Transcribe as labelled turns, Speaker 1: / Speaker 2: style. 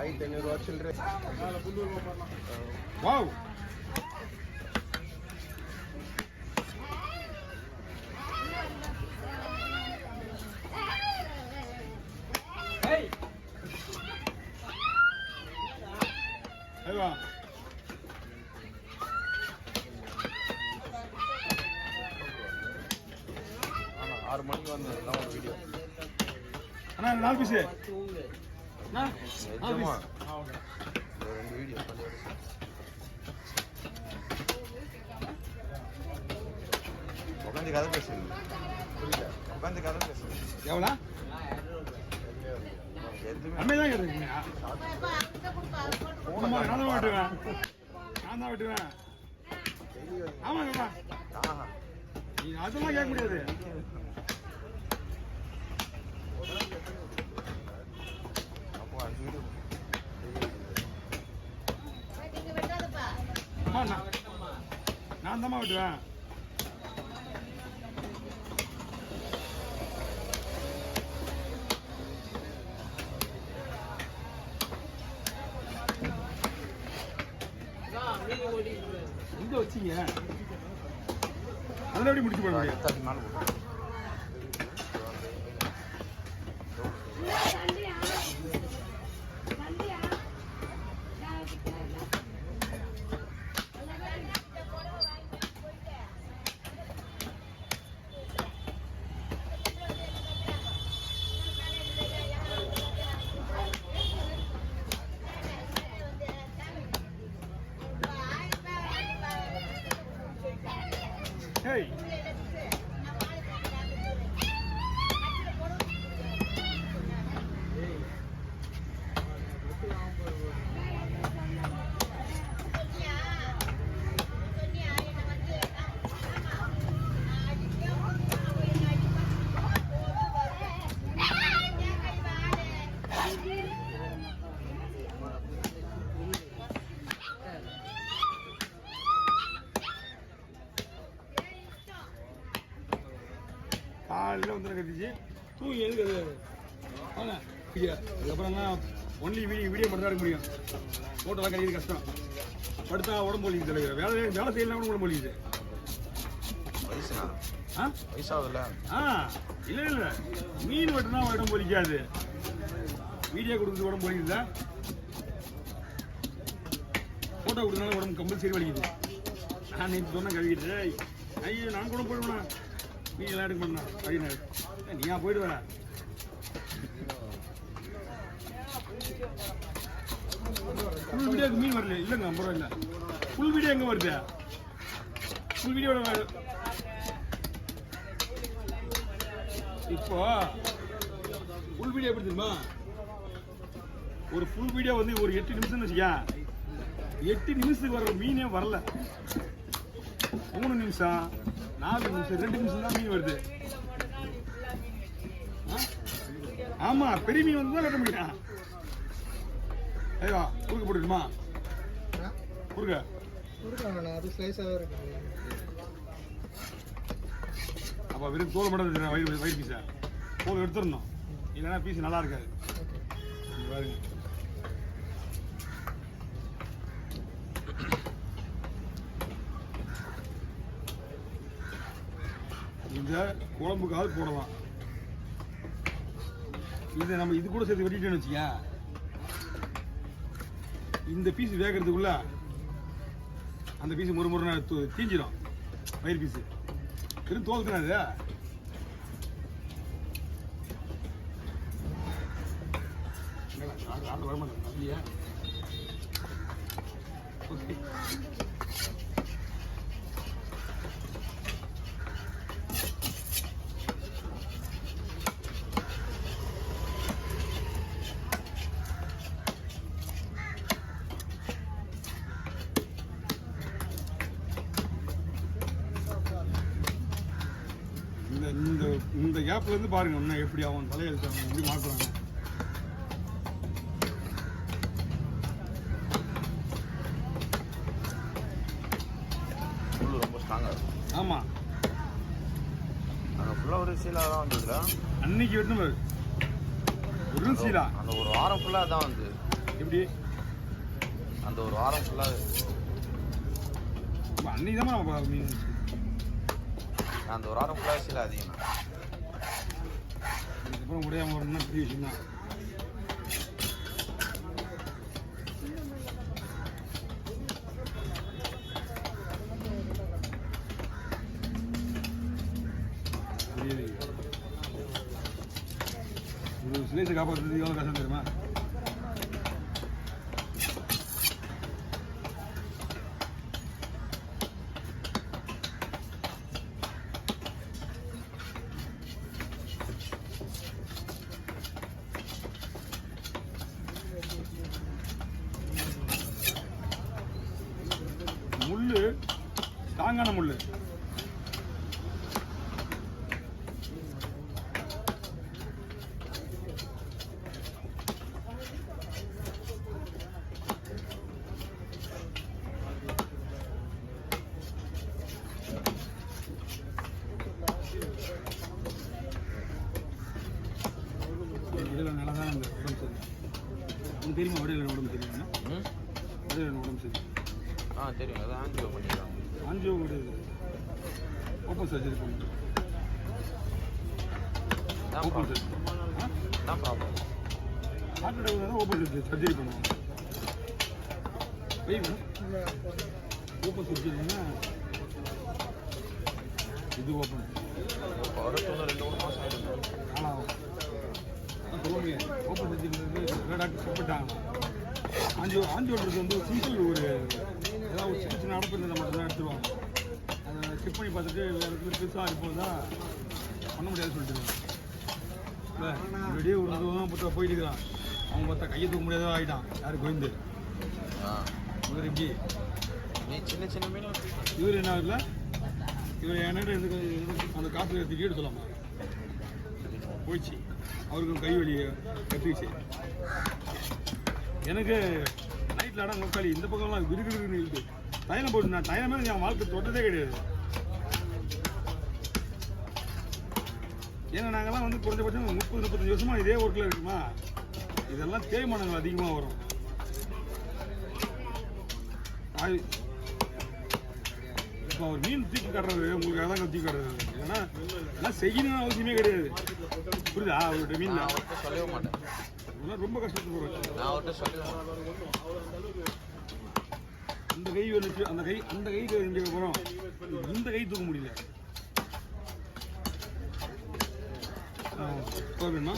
Speaker 1: 500 சில்லறை.
Speaker 2: வாவ் ஐயா
Speaker 1: 6 மணிக்கு வந்து ஒரு வீடியோ.
Speaker 2: அண்ணா 4 பீஸ் அண்ணா
Speaker 1: நிஜமா 2 வீடியோ பண்ணி உட்காந்து கதை பேசுங்க. புரியல, உட்காந்து கதை பேசுங்க.
Speaker 2: எவ்வளோ
Speaker 1: எதுவுமே
Speaker 2: அம்மைதான் கேட்டுருக்கீங்க. நான் தான் வெட்டுவேன், நான் தான் வெட்டுவேன். ஆமாங்கப்பா, நீ அதெல்லாம் கேட்க முடியாது.
Speaker 1: அப்போ 5 வீடியோ
Speaker 2: அம்மா நான் தாம்மா வெட்டுவேன். எங்க வச்சீங்க? அதில் எப்படி முடிச்சு போட முடியும்? Hey. காலையில் வந்து கட்டிச்சு தூங்கி எதுக்கு அது வாங்க அதுக்கப்புறம்னா ஒன்லி வீடியோ மட்டும் தான் எடுக்க முடியும். ஃபோட்டோலாம் கிடைக்கிறது கஷ்டம். படுத்தா உடம்பு வலிக்குது தலைவர். வேலை செய்யலாம் கூட உடம்பு வலிக்குது.
Speaker 1: வயசாகுதுல்ல?
Speaker 2: இல்லை இல்லை, மீன் வெட்டினா உடம்பு வலிக்காது, வீடியோ கொடுக்குறது உடம்பு வலிக்குதா, ஃபோட்டோ கொடுத்தனால உடம்பு கம்பல்சரி வலிக்குது. நான் நேற்று சொன்ன கழுவிட்டு ஐயோ நான் கூட போயிடுவேண்ணா, நீ எல்லாம் எடுக்க மாட்டா அப்படின்னு. நீயா போயிட்டு வர ஃபுல் வீடியோக்கு மீன் வரல. இல்லைங்க 50 ரூபா இல்லை. ஃபுல் வீடியோ எங்கே வருது? ஃபுல் வீடியோட இப்போ ஃபுல் வீடியோ எப்படி தெரியுமா? ஒரு ஃபுல் வீடியோ வந்து ஒரு 8 நிமிஷம்னு வச்சுக்கா, 8 நிமிஷத்துக்கு வர்ற மீனே வரல. 3 நிமிஷம் 4 நிமிஷம் 2 நிமிஷம் தான் மீன் வருது. ஆமா, பெரிய மீன் வந்து தான் கட்ட முடியும். ஐயா குறுக்க போட்டுமா? குறுக்க
Speaker 1: அது ஸ்லைஸாகவே இருக்கு.
Speaker 2: அப்போ வெறும் தோல் மட்டும் வயிறு பீஸா தோல் எடுத்துடணும், இல்லைன்னா பீஸ் நல்லா இருக்காது. பாருங்க, இந்த குழம்புக்காவது போடலாம். இதை நம்ம இது கூட சேர்த்து வெட்டிட்டேன்னு வச்சுக்க, இந்த பீஸ் வேகிறதுக்குள்ள அந்த பீஸ் முறுமுறை தீஞ்சிடும். வயிறு பீஸு வெறும் தோல் தானே அது. வரமாட்டேன் அப்படியா? ஓகே, இந்த கேப்ல இருந்து பாருங்க இன்னும் எப்படி அவன் தலையெழுத்து அவங்க எப்படி மாற்றுவாங்க.
Speaker 1: ரொம்ப ஸ்ட்ராங்கா இருக்கும்.
Speaker 2: ஆமா,
Speaker 1: அங்கே ஃபுல்லாக ஒரு சீலாக தான் வந்ததுல.
Speaker 2: அன்னைக்கு வெட்டணும் ஒரு சீலா,
Speaker 1: அந்த ஒரு வாரம் ஃபுல்லாக தான் வந்து
Speaker 2: எப்படி
Speaker 1: அந்த ஒரு வாரம் ஃபுல்லாக
Speaker 2: அன்னைக்கு தான் நம்ம மீன்
Speaker 1: அந்த ஒரு வாரம் ஃபுல்லாக சில அதிகம்
Speaker 2: அதுக்கப்புறம் முடியாமல் வரணும்னா பெரிய விஷயம் தான். ஒரு சிலேஸை காப்பாற்றுறது எவ்வளோ கஷ்டம் தெரியுமா? முள்ளு ஸ்ட்ராங்கான முள்ளு. இதில் நல்லா தான் இந்த உடம்பு சரி. உங்களுக்கு தெரியுமா வடிவில் உடம்பு சரியா? வடிவில் உடம்பு சரி.
Speaker 1: தெரியும். அது ஆஞ்சியோ பண்ணிடுறாங்க.
Speaker 2: ஆஞ்சியோ கிடையாது, ஓப்பன் சர்ஜரி பண்ணுறோம். ஓப்பன் சர்ஜரி
Speaker 1: தான் ப்ராப்ளம்.
Speaker 2: ஹார்ட் அட்டாக் தான் ஓப்பன் சர்ஜரி பண்ணுவாங்க. ஓப்பன் சர்ஜரினா இது ஓப்பன்
Speaker 1: அடுத்து 2-3 மாதம் ஆகிடும்.
Speaker 2: ஆனால் சொல்லுங்க, ஓப்பன் சர்ஜரி டாக்டர் சாப்பிட்டாங்க. ஆஞ்சியோன்றது வந்து சிம்பிள் ஒரு ஏதாவது ஒரு சின்ன சின்ன அடப்பு இருந்தால் மட்டும் தான் எடுத்துருவாங்க. அதை செக் பண்ணி பார்த்துட்டு வேறு பெருசாக இருப்போம் தான் பண்ண முடியாதுன்னு சொல்லிட்டு இல்லை ரெடியே ஒரு 2 தான் பத்து போயிட்டு இருக்கிறான். அவங்க பார்த்தா கையை தூக்க முடியாத ஆகிட்டான். யார் கோயந்து இவர் எப்படி
Speaker 1: நீ சின்ன சின்ன மீன்
Speaker 2: இவர் என்ன இல்லை இவர் என்கிட்ட அந்த காற்று திடீர்னு சொல்லாமா போயிடுச்சு. அவருக்கு கை வலி கட்டிச்சு. எனக்கு நைட்டில் இடம் முக்காளி இந்த பக்கம்லாம் விருகுன்னு இருக்குது. தைலம் போட்டு நான் தைலமே என் வாழ்க்கை தொட்டதே கிடையாது. ஏன்னா நாங்கள்லாம் வந்து குறைஞ்சபட்சம் 30-35 வருஷமாக இதே ஒர்க்கில் இருக்குமா. இதெல்லாம் தேய்மானங்கள் அதிகமாக வரும். இப்போ அவர் மீன் தூக்கி காட்டுறது உங்களுக்கு அதான் தூக்கி காட்டுறது. ஏன்னா எல்லாம் செய்யணும்னு அவசியமே கிடையாது. புரியுதா? அவர்கிட்ட மீன்
Speaker 1: அவர்கிட்ட சொல்லவே மாட்டேன்.
Speaker 2: இதெல்லாம் ரொம்ப கஷ்டத்துக்கு போகிறேன்.
Speaker 1: நான் அவர்கிட்ட சொல்லுவேன்.
Speaker 2: அந்த கை வந்துச்சு, அந்த கைக்கு இங்கே போகிறோம். இந்த கை தூக்க முடியல. வேணுமா